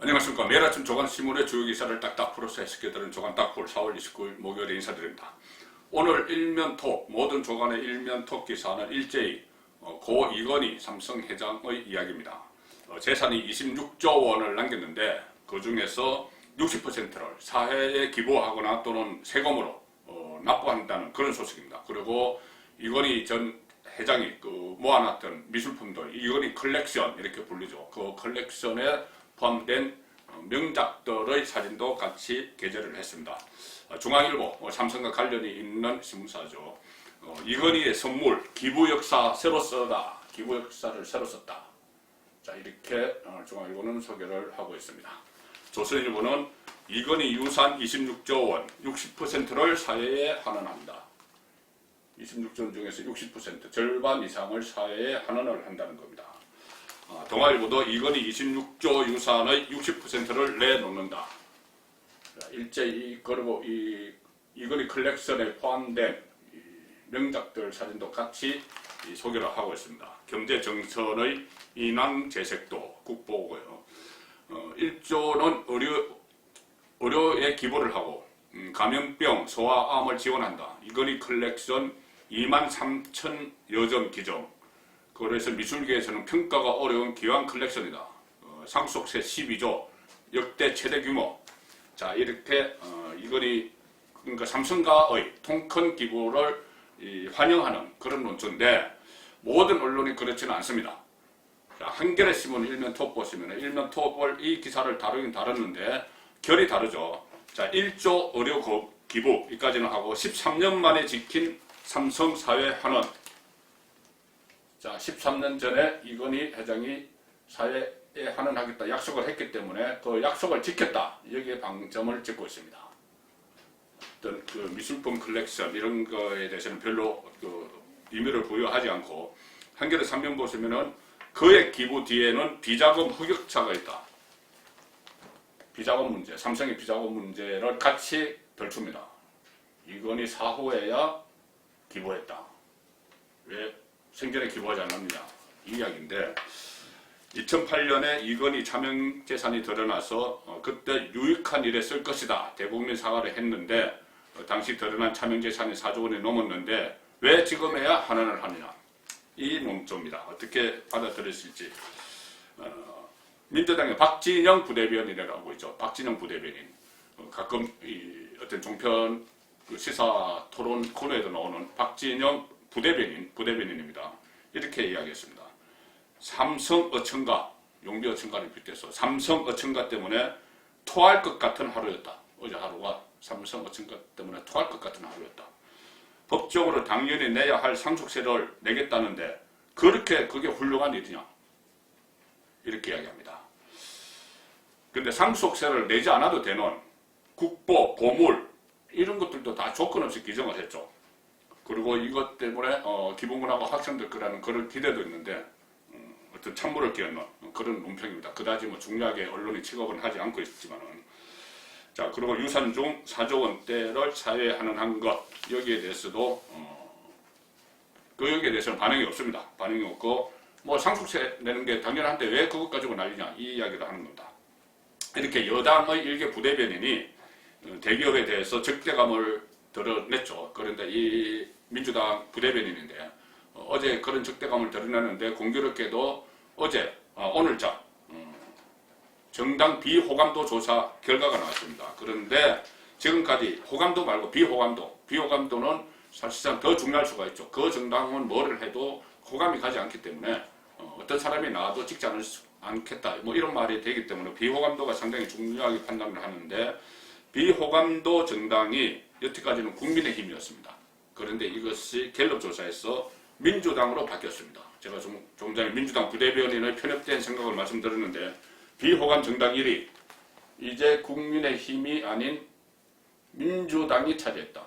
안녕하십니까. 매일 아침 조간신문의 주요 기사를 딱딱 풀어서 해석해드리는 조간딱풀 4월 29일 목요일에 인사드립니다. 오늘 일면톱, 모든 조간의 일면톱 기사는 일제히 고 이건희 삼성 회장의 이야기입니다. 재산이 26조 원을 남겼는데 그 중에서 60%를 사회에 기부하거나 또는 세금으로 납부한다는 그런 소식입니다. 그리고 이건희 전 회장이 모아놨던 미술품들, 이건희 컬렉션 이렇게 불리죠. 그 컬렉션에 포함된 명작들의 사진도 같이 게재를 했습니다. 중앙일보, 삼성과 관련이 있는 신문사죠. 이건희의 선물, 기부 역사 새로 써다. 기부 역사를 새로 썼다. 자, 이렇게 중앙일보는 소개를 하고 있습니다. 조선일보는 이건희 유산 26조 원, 60%를 사회에 환원한다. 26조 원 중에서 60%, 절반 이상을 사회에 환원을 한다는 겁니다. 동아일보도 이건희 26조 유산의 60%를 내놓는다. 일제히 그리고 이건희 컬렉션에 포함된 명작들 사진도 같이 소개를 하고 있습니다. 경제정선의 인왕재색도 국보고요. 1조는 의료에 기부를 하고 감염병, 소아암을 지원한다. 이건희 컬렉션 23,000여 점 기증. 그래서 미술계에서는 평가가 어려운 기왕 컬렉션이다. 상속세 12조, 역대 최대 규모. 자, 이렇게 이건희 그러니까 삼성가의 통큰 기부를 환영하는 그런 논조인데 모든 언론이 그렇지는 않습니다. 자, 한겨레 신문 일면톱 보시면 일면톱을 이 기사를 다루긴 다뤘는데 결이 다르죠. 자, 1조 의료 기부 여기까지는 하고 13년 만에 지킨 삼성 사회 환원. 자, 13년 전에 이건희 회장이 사회에 환원하겠다 약속을 했기 때문에 그 약속을 지켰다. 여기에 방점을 찍고 있습니다. 어떤 그 미술품 컬렉션 이런 거에 대해서는 별로 의미를 부여하지 않고 한겨레 3면 보시면은 그의 기부 뒤에는 비자금 흑역사가 있다. 비자금 문제, 삼성의 비자금 문제를 같이 덜춥니다. 이건희 사후에야 기부했다. 왜 생전에 기부하지 않았느냐 이 이야기인데 2008년에 이건희 차명재산이 드러나서 그때 유익한 일에 쓸 것이다 대국민 사과를 했는데 당시 드러난 차명재산이 4조 원이 넘었는데 왜 지금에야 환원을 하느냐 이 논조입니다. 어떻게 받아들였을지 민주당의 박진영 부대변인이라고 있죠. 박진영 부대변인 가끔 어떤 종편 시사 토론 코너에도 나오는 박진영 부대변인입니다. 이렇게 이야기했습니다. 삼성 어천가, 용비 어천가를 비롯해서 삼성 어천가 때문에 토할 것 같은 하루였다. 어제 하루가 삼성 어천가 때문에 토할 것 같은 하루였다. 법적으로 당연히 내야 할 상속세를 내겠다는데 그게 훌륭한 일이냐? 이렇게 이야기합니다. 근데 상속세를 내지 않아도 되는 국보, 보물 이런 것들도 다 조건 없이 규정을 했죠. 그리고 이것 때문에 기부금하고 확정될 거라는 그런 기대도 있는데 어떤 찬물을 끼얹는 그런 논평입니다. 그다지 중요하게 언론이 취급은 하지 않고 있지만은 자 그리고 유산 중 4조 원대를 사회에 환원한 것 여기에 대해서도 여기에 대해서는 반응이 없습니다. 반응이 없고 상속세 내는 게 당연한데 왜 그것 가지고 난리냐 이 이야기를 하는 겁니다. 이렇게 여당의 일개 부대변인이 대기업에 대해서 적대감을 드러냈죠. 그런데 이 민주당 부대변인인데 어제 그런 적대감을 드러내는데 공교롭게도 어제 오늘자 정당 비호감도 조사 결과가 나왔습니다. 그런데 지금까지 호감도 말고 비호감도는 사실상 더 중요할 수가 있죠. 그 정당은 뭐를 해도 호감이 가지 않기 때문에 어떤 사람이 나와도 찍지 않겠다 이런 말이 되기 때문에 비호감도가 상당히 중요하게 판단을 하는데 비호감도 정당이 여태까지는 국민의힘이었습니다. 그런데 이것이 갤럽 조사에서 민주당으로 바뀌었습니다. 제가 좀 전에 민주당 부대변인의 편협된 생각을 말씀드렸는데 비호감 정당 1위 이제 국민의힘이 아닌 민주당이 차지했다.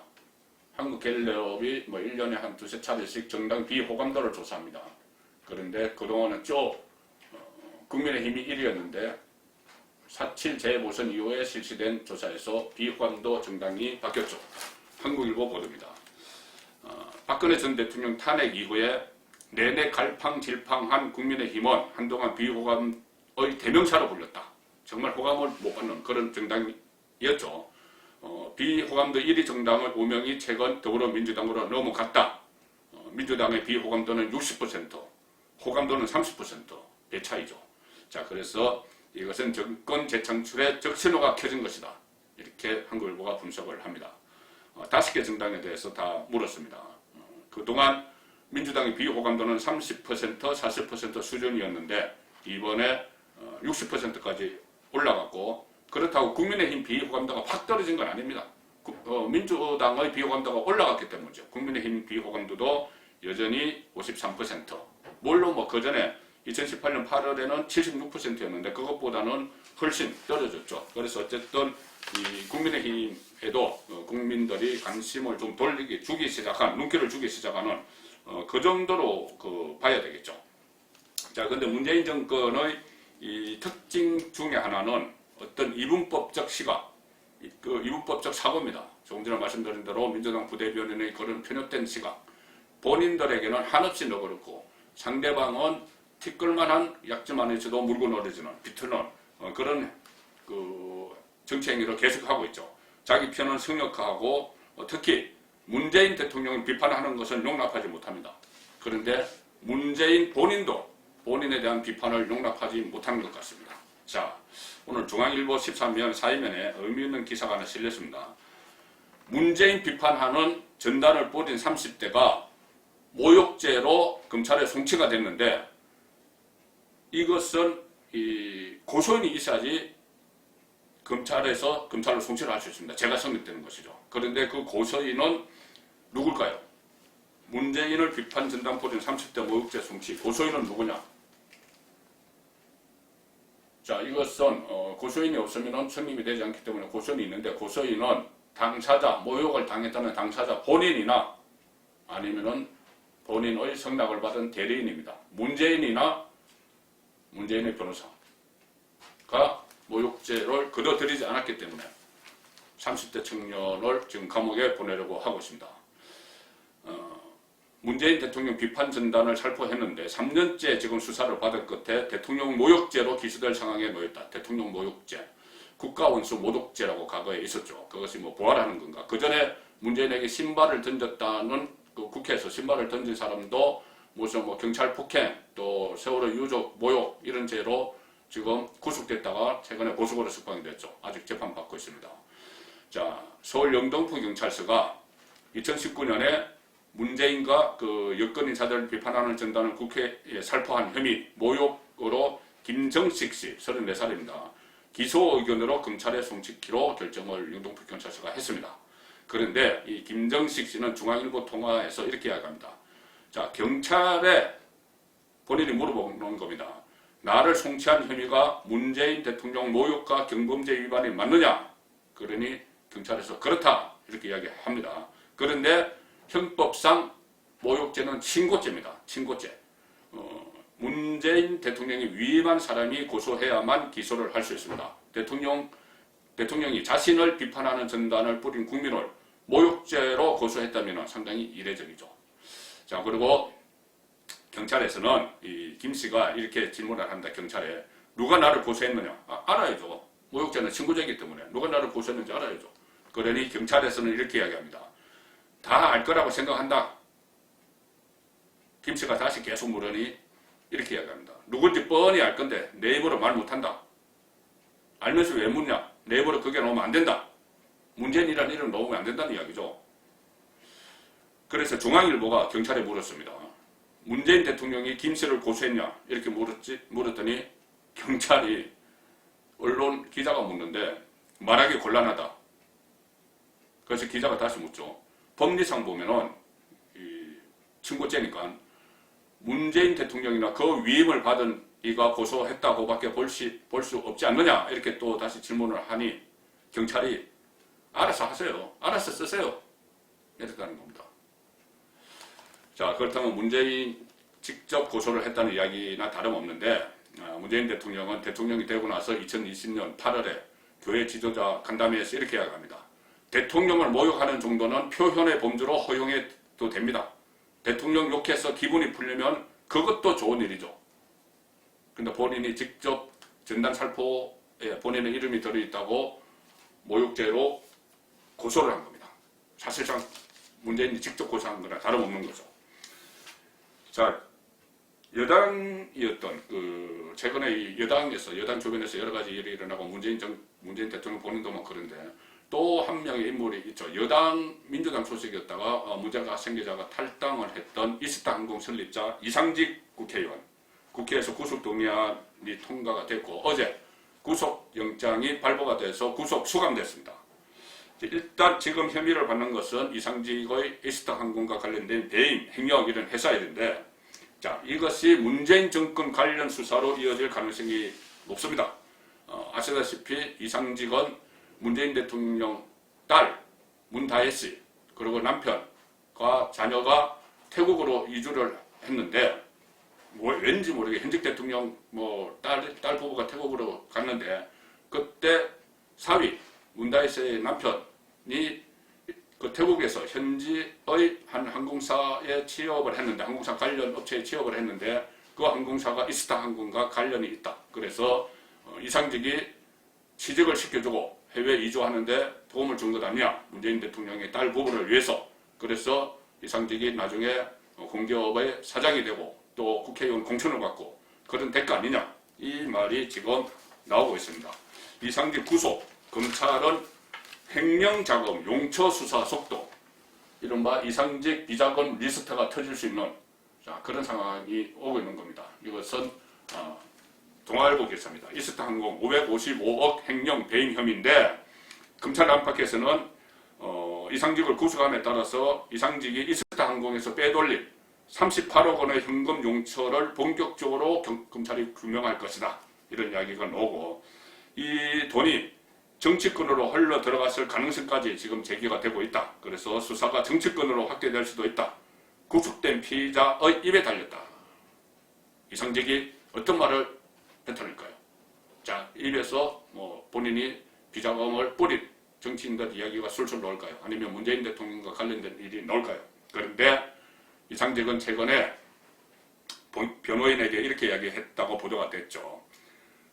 한국 갤럽이 1년에 한 두세 차례씩 정당 비호감도를 조사합니다. 그런데 그동안은 국민의힘이 1위였는데 4.7 재보선 이후에 실시된 조사에서 비호감도 정당이 바뀌었죠. 한국일보 보도입니다. 박근혜 전 대통령 탄핵 이후에 내내 갈팡질팡한 국민의힘은 한동안 비호감의 대명사로 불렸다. 정말 호감을 못 받는 그런 정당이었죠. 비호감도 1위 정당의 우명이 최근 더불어민주당으로 넘어갔다. 민주당의 비호감도는 60%, 호감도는 30%의 차이죠. 자, 그래서 이것은 정권 재창출의 적신호가 켜진 것이다. 이렇게 한국일보가 분석을 합니다. 5개 정당에 대해서 다 물었습니다. 그동안 민주당의 비호감도는 30%, 40% 수준이었는데 이번에 60%까지 올라갔고, 그렇다고 국민의힘 비호감도가 확 떨어진 건 아닙니다. 민주당의 비호감도가 올라갔기 때문이죠. 국민의힘 비호감도도 여전히 53%. 물론 뭐 그전에 2018년 8월에는 76%였는데 그것보다는 훨씬 떨어졌죠. 그래서 어쨌든 이 국민의힘에도 국민들이 관심을 좀 주기 시작한, 눈길을 주기 시작하는 그 정도로 봐야 되겠죠. 자, 근데 문재인 정권의 이 특징 중에 하나는 어떤 이분법적 시각, 이분법적 사고입니다. 조금 전에 말씀드린 대로 민주당 부대변인의 그런 편협된 시각, 본인들에게는 한없이 너그럽고 상대방은 티끌만한 약점 안에서도 물고 늘어지는, 비트는 그런 정치 행위를 계속하고 있죠. 자기 편은 성역화하고 특히 문재인 대통령을 비판하는 것은 용납하지 못합니다. 그런데 문재인 본인도 본인에 대한 비판을 용납하지 못하는 것 같습니다. 자, 오늘 중앙일보 13면 4위면에 의미 있는 기사가 하나 실렸습니다. 문재인 비판하는 전단을 뿌린 30대가 모욕죄로 검찰에 송치가 됐는데, 이것은 고소인이 있어야지 검찰로 송치를 할 수 있습니다. 제가 성립되는 것이죠. 그런데 그 고소인은 누굴까요? 문재인을 비판 전단 뿌린 30대 모욕죄 송치, 고소인은 누구냐? 자, 이것은 고소인이 없으면 성립이 되지 않기 때문에 고소인이 있는데, 고소인은 당사자, 모욕을 당했다는 당사자 본인이나 아니면은 본인의 성낙을 받은 대리인입니다. 문재인이나 문재인의 변호사가 모욕죄를 거둬들이지 않았기 때문에 30대 청년을 지금 감옥에 보내려고 하고 있습니다. 문재인 대통령 비판 전단을 살포했는데 3년째 지금 수사를 받은 끝에 대통령 모욕죄로 기소될 상황에 놓였다. 대통령 모욕죄, 국가원수 모독죄라고 과거에 있었죠. 그것이 뭐 부활하는 건가? 그 전에 문재인에게 신발을 던졌다는, 국회에서 신발을 던진 사람도 무슨 경찰 폭행, 또 세월호 유족 모욕 이런 죄로 지금 구속됐다가 최근에 보석으로 석방이 됐죠. 아직 재판받고 있습니다. 자, 서울 영등포 경찰서가 2019년에 문재인과 여권 인사들을 비판하는 전단을 국회에 살포한 혐의, 모욕으로 김정식 씨, 34살입니다. 기소 의견으로 검찰에 송치키로 결정을 영등포 경찰서가 했습니다. 그런데 이 김정식 씨는 중앙일보 통화에서 이렇게 이야기합니다. 자, 경찰에 본인이 물어보는 겁니다. 나를 송치한 혐의가 문재인 대통령 모욕과 경범죄 위반이 맞느냐? 그러니 경찰에서 그렇다 이렇게 이야기합니다. 그런데 형법상 모욕죄는 친고죄입니다. 친고죄. 문재인 대통령이 위임한 사람이 고소해야만 기소를 할 수 있습니다. 대통령이 자신을 비판하는 전단을 뿌린 국민을 모욕죄로 고소했다면 상당히 이례적이죠. 자, 그리고 경찰에서는 이 김 씨가 이렇게 질문을 합니다. 경찰에 누가 나를 고소했느냐? 알아야죠. 모욕죄는 친고죄이기 때문에 누가 나를 고소했는지 알아야죠. 그러니 경찰에서는 이렇게 이야기합니다. 다 알 거라고 생각한다. 김 씨가 다시 계속 물으니 이렇게 이야기합니다. 누군지 뻔히 알 건데 내 입으로 말 못한다. 알면서 왜 묻냐? 내 입으로 그게 나오면 안 된다. 문재인이라는 이름 나오면 안 된다는 이야기죠. 그래서 중앙일보가 경찰에 물었습니다. 문재인 대통령이 김 씨를 고소했냐? 이렇게 물었더니 경찰이, 언론 기자가 묻는데 말하기 곤란하다. 그래서 기자가 다시 묻죠. 법리상 보면은 친고죄니까 문재인 대통령이나 그 위임을 받은 이가 고소했다고밖에 볼 수 없지 않느냐? 이렇게 또 다시 질문을 하니 경찰이 알아서 하세요. 알아서 쓰세요. 이렇게 하는 겁니다. 자, 그렇다면 문재인 직접 고소를 했다는 이야기나 다름없는데, 문재인 대통령은 대통령이 되고 나서 2020년 8월에 교회 지도자 간담회에서 이렇게 이야기합니다. 대통령을 모욕하는 정도는 표현의 범주로 허용해도 됩니다. 대통령 욕해서 기분이 풀리면 그것도 좋은 일이죠. 근데 본인이 직접 전단 살포 본인의 이름이 들어있다고 모욕죄로 고소를 한 겁니다. 사실상 문재인이 직접 고소한 거나 다름없는 거죠. 자, 여당이었던 최근에 이 여당에서 여당 주변에서 여러 가지 일이 일어나고 문재인 대통령 본인도만 그런데 또 한 명의 인물이 있죠. 여당 민주당 소속이었다가 문제가 생기자가 탈당을 했던 이스타 항공 설립자 이상직 국회의원. 국회에서 구속 동의안이 통과가 됐고 어제 구속영장이 발부가 돼서 구속 수감됐습니다. 일단 지금 혐의를 받는 것은 이상직의 이스타 항공과 관련된 배임, 행역 이런 회사 일인데 자, 이것이 문재인 정권 관련 수사로 이어질 가능성이 높습니다. 아시다시피 이상직은 문재인 대통령 딸 문다혜 씨 그리고 남편과 자녀가 태국으로 이주를 했는데 왠지 모르게 현직 대통령 딸 부부가 태국으로 갔는데 그때 사위 문다혜 씨의 남편이 그 태국에서 현지의 한 항공사에 취업을 했는데 항공사 관련 업체에 취업을 했는데 그 항공사가 이스타 항공과 관련이 있다. 그래서 이상직이 취직을 시켜주고 해외 이주하는데 도움을 준 것 아니냐. 문재인 대통령의 딸 부부를 위해서. 그래서 이상직이 나중에 공기업의 사장이 되고 또 국회의원 공천을 받고 그런 대가 아니냐. 이 말이 지금 나오고 있습니다. 이상직 구속. 검찰은 횡령자금, 용처수사 속도, 이른바 이상직 비자금 리스트가 터질 수 있는 그런 상황이 오고 있는 겁니다. 이것은 동아일보 기사입니다. 이스타 항공 555억 횡령 배임 혐의인데 검찰 안팎에서는 이상직을 구속함에 따라서 이상직이 이스타 항공에서 빼돌린 38억 원의 현금 용처를 본격적으로 검찰이 규명할 것이다. 이런 이야기가 나오고 이 돈이 정치권으로 흘러 들어갔을 가능성까지 지금 제기가 되고 있다. 그래서 수사가 정치권으로 확대될 수도 있다. 구속된 피의자의 입에 달렸다. 이상직이 어떤 말을 뱉어낼까요? 자, 입에서 본인이 비자금을 뿌린 정치인들 이야기가 술술 나올까요? 아니면 문재인 대통령과 관련된 일이 나올까요? 그런데 이상직은 최근에 변호인에게 이렇게 이야기했다고 보도가 됐죠.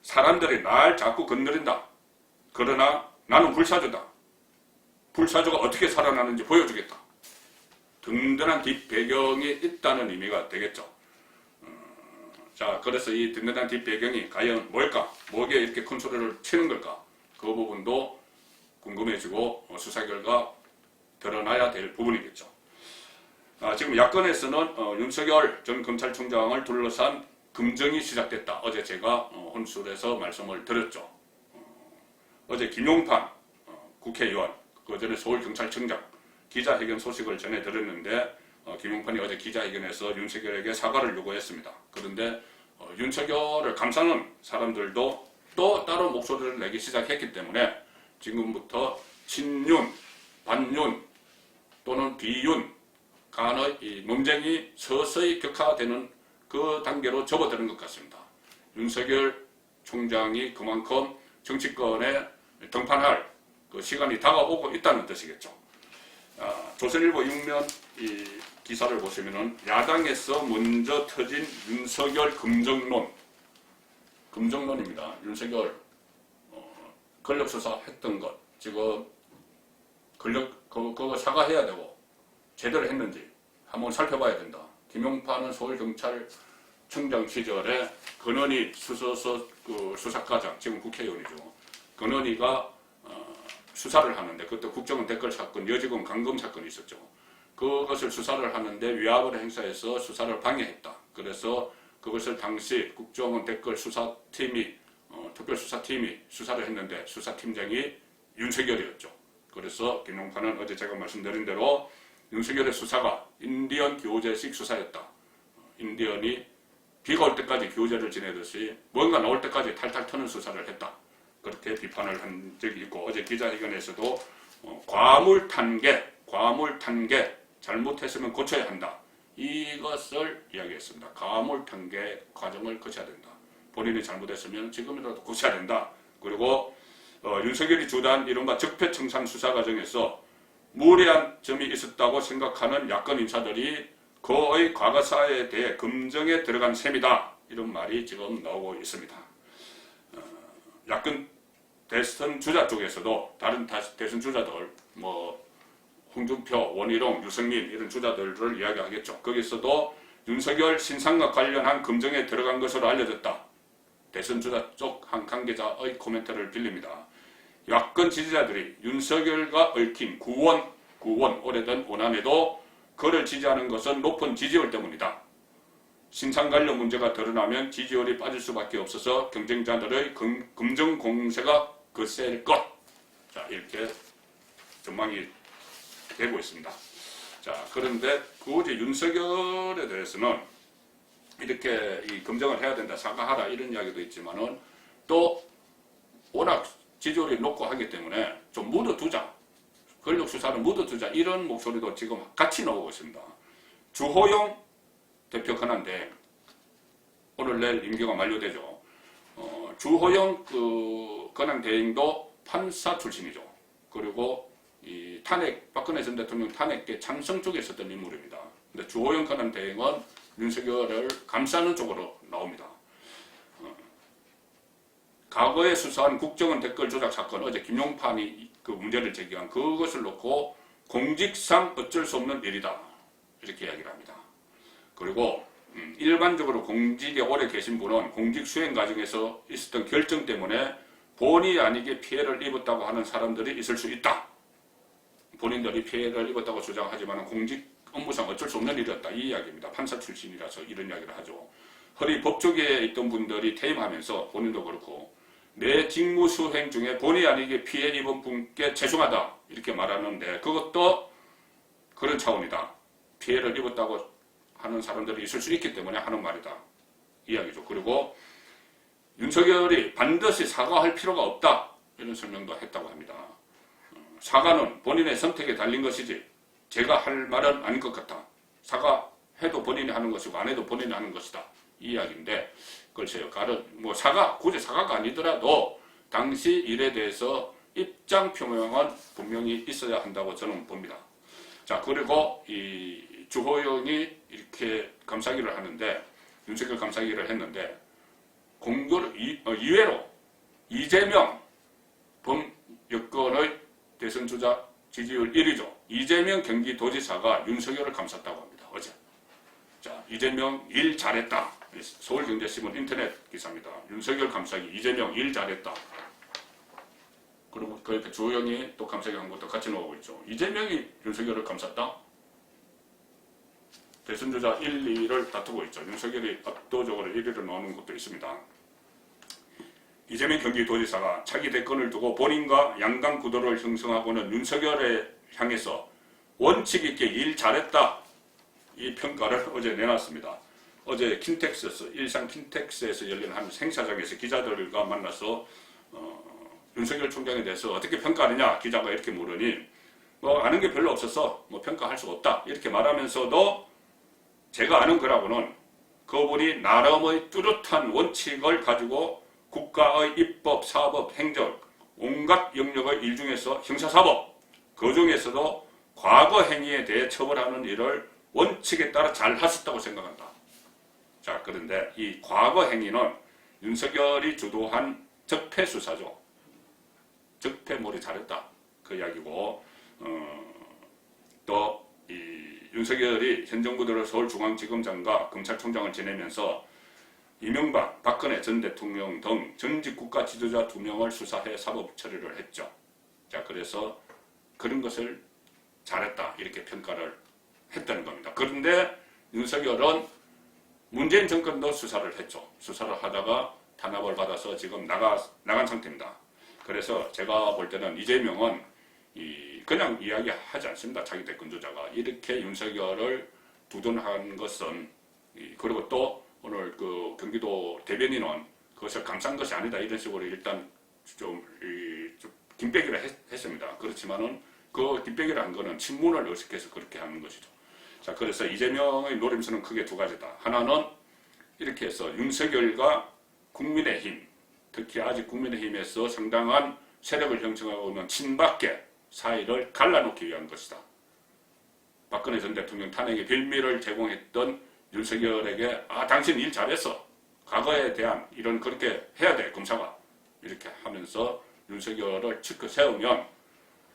사람들이 날 자꾸 건드린다. 그러나 나는 불사조다. 불사조가 어떻게 살아나는지 보여주겠다. 든든한 뒷배경이 있다는 의미가 되겠죠. 자, 그래서 이 든든한 뒷배경이 과연 뭘까? 뭐기에 이렇게 큰 소리를 치는 걸까? 그 부분도 궁금해지고 수사 결과 드러나야 될 부분이겠죠. 지금 야권에서는 윤석열 전 검찰총장을 둘러싼 금정이 시작됐다. 어제 제가 혼술에서 말씀을 드렸죠. 어제 김용판 국회의원, 그 전에 서울경찰청장 기자회견 소식을 전해 들었는데 김용판이 어제 기자회견에서 윤석열에게 사과를 요구했습니다. 그런데 윤석열을 감싸는 사람들도 또 따로 목소리를 내기 시작했기 때문에 지금부터 친윤, 반윤 또는 비윤 간의 이 논쟁이 서서히 격화되는 그 단계로 접어드는 것 같습니다. 윤석열 총장이 그만큼 정치권에 등판할 그 시간이 다가오고 있다는 뜻이겠죠. 조선일보 6면 이 기사를 보시면은 야당에서 먼저 터진 윤석열 금정론입니다. 윤석열 권력 수사했던 것 지금 그거 사과해야 되고 제대로 했는지 한번 살펴봐야 된다. 김용판은 서울경찰청장 시절에 근원이 수사과장 지금 국회의원이죠. 근원이가 수사를 하는데 그때 국정원 댓글 사건, 여직원 감금 사건이 있었죠. 그것을 수사를 하는데 위압을 행사해서 수사를 방해했다. 그래서 그것을 당시 국정원 댓글 수사팀이 특별수사팀이 수사를 했는데 수사팀장이 윤석열이었죠. 그래서 김용판은 어제 제가 말씀드린 대로 윤석열의 수사가 인디언 교제식 수사였다. 인디언이 비가 올 때까지 교제를 지내듯이 뭔가 나올 때까지 탈탈 터는 수사를 했다. 그렇게 비판을 한 적이 있고 어제 기자회견에서도 과물탄계 잘못했으면 고쳐야 한다. 이것을 이야기했습니다. 과물탄계 과정을 거쳐야 된다. 본인이 잘못했으면 지금이라도 고쳐야 된다. 그리고 윤석열이 주도한 이른바 적폐청산 수사 과정에서 무례한 점이 있었다고 생각하는 야권 인사들이 그의 과거사에 대해 검증에 들어간 셈이다. 이런 말이 지금 나오고 있습니다. 야권 대선 주자 쪽에서도 다른 대선 주자들 홍준표, 원희룡, 유승민 이런 주자들을 이야기하겠죠. 거기서도 윤석열 신상과 관련한 검증에 들어간 것으로 알려졌다. 대선 주자 쪽 한 관계자의 코멘트를 빌립니다. 야권 지지자들이 윤석열과 얽힌 구원 오래된 원안에도 그를 지지하는 것은 높은 지지율 때문이다. 신상 관련 문제가 드러나면 지지율이 빠질 수밖에 없어서 경쟁자들의 검증 공세가 거셀 것. 자, 이렇게 전망이 되고 있습니다. 자, 그런데 굳이 윤석열에 대해서는 이렇게 이 검증을 해야 된다, 사과하라 이런 이야기도 있지만은 또 워낙 지지율이 높고 하기 때문에 좀 묻어두자, 권력 수사를 묻어두자 이런 목소리도 지금 같이 나오고 있습니다. 주호영 대표 권한대행 오늘 내일 임기가 만료되죠. 주호영 권한대행도 판사 출신이죠. 그리고 이 박근혜 전 대통령 탄핵에 찬성 쪽에 있었던 인물입니다. 근데 주호영 권한대행은 윤석열을 감싸는 쪽으로 나옵니다. 과거에 수사한 국정원 댓글 조작 사건, 어제 김용판이 그 문제를 제기한 그것을 놓고 공직상 어쩔 수 없는 일이다, 이렇게 이야기를 합니다. 그리고 일반적으로 공직에 오래 계신 분은 공직 수행 과정에서 있었던 결정 때문에 본의 아니게 피해를 입었다고 하는 사람들이 있을 수 있다. 본인들이 피해를 입었다고 주장하지만 공직 업무상 어쩔 수 없는 일이었다, 이 이야기입니다. 판사 출신이라서 이런 이야기를 하죠. 허리 법조계에 있던 분들이 퇴임하면서 본인도 그렇고 내 직무 수행 중에 본의 아니게 피해 입은 분께 죄송하다 이렇게 말하는데 그것도 그런 차원이다. 피해를 입었다고 하는 사람들이 있을 수 있기 때문에 하는 말이다, 이야기죠. 그리고 윤석열이 반드시 사과할 필요가 없다, 이런 설명도 했다고 합니다. 사과는 본인의 선택에 달린 것이지 제가 할 말은 아닌 것 같다. 사과해도 본인이 하는 것이고 안 해도 본인이 하는 것이다, 이 이야기인데 글쎄요. 굳이 사과가 아니더라도 당시 일에 대해서 입장 표명은 분명히 있어야 한다고 저는 봅니다. 자, 그리고 이 주호영이 이렇게 감사기를 하는데, 윤석열 감사기를 했는데, 이외로 이재명 여권의 대선 주자 지지율 1위죠. 이재명 경기도지사가 윤석열을 감쌌다고 합니다, 어제. 자, 이재명 일 잘했다. 서울경제신문 인터넷 기사입니다. 윤석열 감싸기, 이재명 일 잘했다. 그리고 그 옆에 주호영이 또 감싸기 한 것도 같이 나오고 있죠. 이재명이 윤석열을 감쌌다? 대선주자 1, 2를 다투고 있죠. 윤석열이 압도적으로 1위를 나오는 것도 있습니다. 이재명 경기도지사가 차기 대권을 두고 본인과 양강 구도를 형성하고는 윤석열에 향해서 원칙 있게 일 잘했다, 이 평가를 어제 내놨습니다. 어제 일산 킨텍스에서 열린 한 행사장에서 기자들과 만나서 윤석열 총장에 대해서 어떻게 평가하느냐 기자가 이렇게 물으니 아는 게 별로 없어서 평가할 수가 없다, 이렇게 말하면서도 제가 아는 거라고는 그분이 나름의 뚜렷한 원칙을 가지고 국가의 입법, 사법, 행정 온갖 영역의 일 중에서 형사사법 그 중에서도 과거 행위에 대해 처벌하는 일을 원칙에 따라 잘 하셨다고 생각한다. 자, 그런데 이 과거 행위는 윤석열이 주도한 적폐 수사죠. 적폐몰이 잘했다, 그 이야기고, 또 이 윤석열이 현 정부 들어 서울중앙지검장과 검찰총장을 지내면서 이명박, 박근혜 전 대통령 등 전직 국가 지도자 2명을 수사해 사법 처리를 했죠. 자, 그래서 그런 것을 잘했다, 이렇게 평가를 했다는 겁니다. 그런데 윤석열은 문재인 정권도 수사를 했죠. 수사를 하다가 탄압을 받아서 지금 나간 상태입니다. 그래서 제가 볼 때는 이재명은 그냥 이야기하지 않습니다. 자기 대권주자가 이렇게 윤석열을 두둔한 것은, 그리고 또 오늘 그 경기도 대변인은 그것을 감싼 것이 아니다, 이런 식으로 일단 좀 김빼기를 했습니다. 그렇지만은 그 김빼기를 한 거는 친문을 의식해서 그렇게 하는 것이죠. 자, 그래서 이재명의 노림수는 크게 두 가지다. 하나는 이렇게 해서 윤석열과 국민의힘, 특히 아직 국민의힘에서 상당한 세력을 형성하고 있는 친박계 사이를 갈라놓기 위한 것이다. 박근혜 전 대통령 탄핵의 빌미를 제공했던 윤석열에게 당신 일 잘했어, 과거에 대한 이런 그렇게 해야 돼 검사가, 이렇게 하면서 윤석열을 치켜 세우면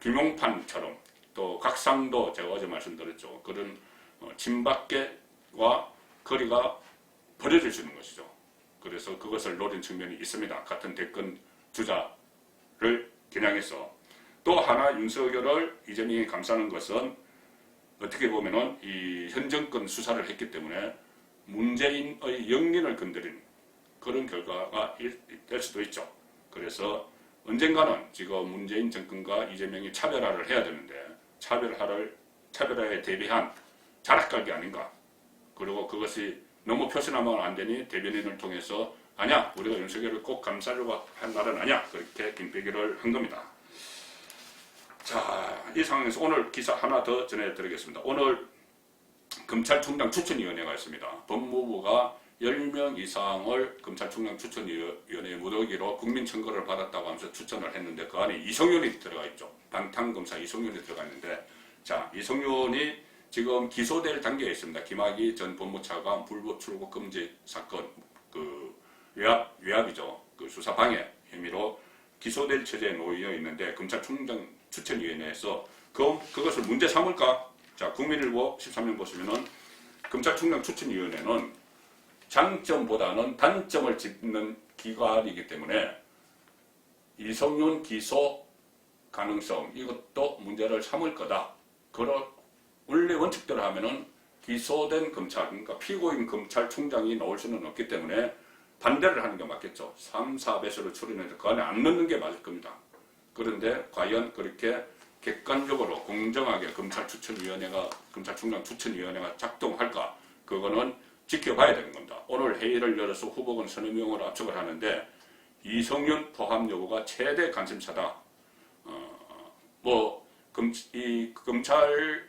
김용판처럼 또 각상도 제가 어제 말씀드렸죠. 그런 친박계와 거리가 벌어질 수 있는 것이죠. 그래서 그것을 노린 측면이 있습니다. 같은 대권 주자를 겨냥해서. 또 하나 윤석열을 이재명이 감싸는 것은 어떻게 보면은 이 현 정권 수사를 했기 때문에 문재인의 영린을 건드린 그런 결과가 될 수도 있죠. 그래서 언젠가는 지금 문재인 정권과 이재명이 차별화를 해야 되는데 차별화에 대비한 자락갈기 아닌가. 그리고 그것이 너무 표시나면 안 되니 대변인을 통해서 아니야 우리가 윤석열을 꼭 감싸려고 한 날은 아니야 그렇게 김빼기를 한 겁니다. 자, 이 상황에서 오늘 기사 하나 더 전해드리겠습니다. 오늘 검찰총장 추천위원회가 있습니다. 법무부가 10명 이상을 검찰총장 추천위원회에 묻어기로 국민청구를 받았다고 하면서 추천을 했는데 그 안에 이성윤이 들어가 있죠. 방탄검사 이성윤이 들어가 있는데 자, 이성윤이 지금 기소될 단계에 있습니다. 김학의 전 법무차관 불법 출국 금지 사건 그 외압이죠. 그 수사 방해 혐의로 기소될 처지에 놓여 있는데 검찰총장 추천위원회에서 그것을 문제 삼을까? 자, 국민일보 13면 보시면은 검찰총장 추천위원회는 장점보다는 단점을 짚는 기관이기 때문에 이성윤 기소 가능성 이것도 문제를 삼을 거다. 원래 원칙대로 하면은 기소된 검찰, 그러니까 피고인 검찰총장이 나올 수는 없기 때문에 반대를 하는 게 맞겠죠. 3, 4배수를 추린해서 그 안에 안 넣는 게 맞을 겁니다. 그런데 과연 그렇게 객관적으로 공정하게 검찰총장 추천위원회가 작동할까? 그거는 지켜봐야 되는 겁니다. 오늘 회의를 열어서 후보군 서너 명으로 압축을 하는데 이성윤 포함 여부가 최대 관심사다. 이 검찰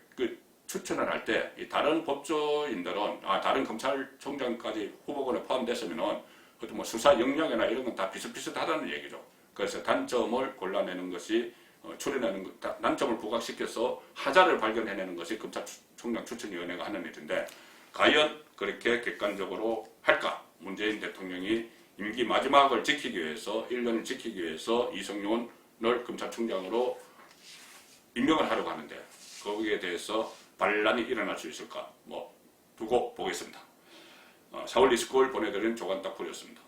추천을 할 때 다른 법조인들은 다른 검찰총장까지 후보군에 포함됐으면은 어떤 수사 역량이나 이런 건 다 비슷비슷하다는 얘기죠. 그래서 단점을 골라내는 것이 단점을 부각시켜서 하자를 발견해내는 것이 검찰총장 추천위원회가 하는 일인데 과연 그렇게 객관적으로 할까? 문재인 대통령이 임기 마지막을 지키기 위해서 1년을 지키기 위해서 이성윤을 검찰총장으로 임명을 하려고 하는데 거기에 대해서 반란이 일어날 수 있을까? 두고 보겠습니다. 서울 이스쿨 보내드린 조간딱풀이었습니다.